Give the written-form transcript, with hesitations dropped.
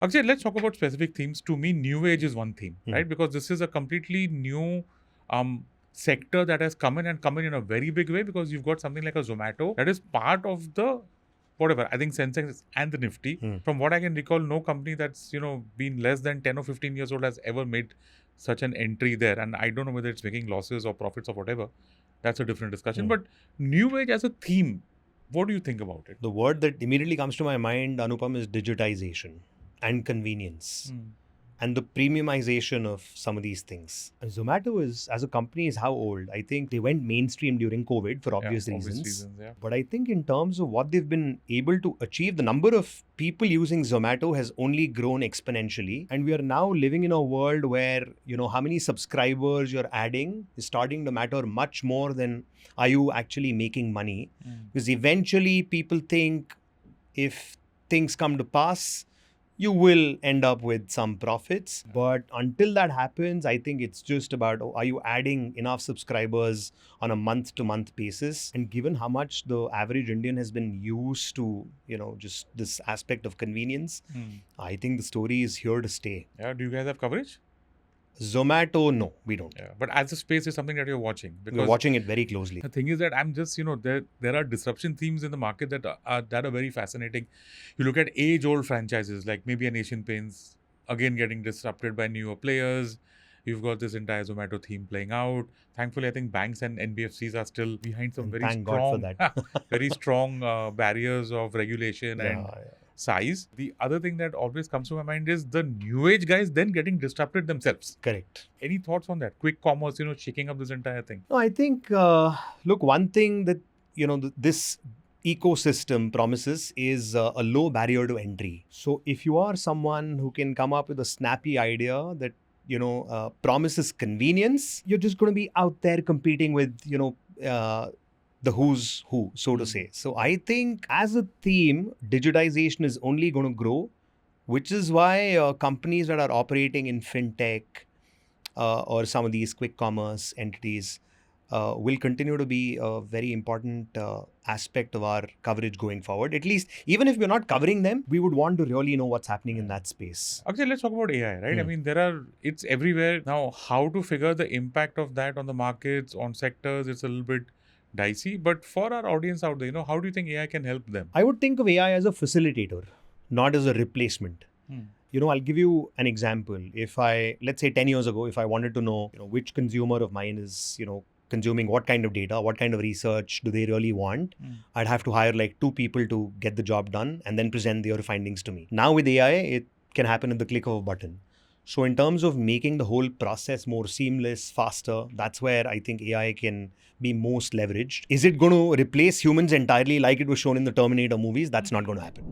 Akshay, let's talk about specific themes. To me, new age is one theme, right? Because this is a completely new sector that has come in a very big way, because you've got something like a Zomato that is part of the whatever. I think Sensex and the Nifty. From what I can recall, no company that's been less than 10 or 15 years old has ever made such an entry there. And I don't know whether it's making losses or profits or whatever. That's a different discussion. But new age as a theme, what do you think about it? The word that immediately comes to my mind, Anupam, is digitization and convenience and the premiumization of some of these things. Zomato is, as a company, is how old? I think they went mainstream during COVID for obvious reasons. Yeah. But I think in terms of what they've been able to achieve, the number of people using Zomato has only grown exponentially. And we are now living in a world where, how many subscribers you're adding is starting to matter much more than are you actually making money. Because eventually people think if things come to pass, you will end up with some profits. But until that happens, I think it's just about, are you adding enough subscribers on a month-to-month basis? And given how much the average Indian has been used to, just this aspect of convenience, I think the story is here to stay. Yeah. Do you guys have coverage? Zomato, no, we don't. Yeah, but as a space is something that you're watching. We're watching it very closely. The thing is that I'm just, there are disruption themes in the market that are very fascinating. You look at age-old franchises like maybe an Asian Paints, again getting disrupted by newer players. You've got this entire Zomato theme playing out. Thankfully, I think banks and NBFCs are still behind some very Thank strong, God for that. very strong barriers of regulation and size. The other thing that always comes to my mind is the new age guys then getting disrupted themselves. Correct. Any thoughts on that? Quick commerce, shaking up this entire thing. No, I think, look, one thing that, this ecosystem promises is a low barrier to entry. So if you are someone who can come up with a snappy idea that, promises convenience, you're just going to be out there competing with, the who's who, so to say. So I think as a theme, digitization is only going to grow, which is why companies that are operating in Fintech or some of these quick commerce entities will continue to be a very important aspect of our coverage going forward. At least, even if we're not covering them, we would want to really know what's happening in that space. Okay, let's talk about AI, right? I mean, it's everywhere. Now, how to figure the impact of that on the markets, on sectors, it's a little bit dicey. But for our audience out there, how do you think AI can help them? I would think of AI as a facilitator, not as a replacement. I'll give you an example. Let's say 10 years ago, if I wanted to know, which consumer of mine is, consuming what kind of data, what kind of research do they really want, I'd have to hire like 2 people to get the job done and then present their findings to me. Now with AI, it can happen at the click of a button. So in terms of making the whole process more seamless, faster, that's where I think AI can be most leveraged. Is it going to replace humans entirely like it was shown in the Terminator movies? That's not going to happen.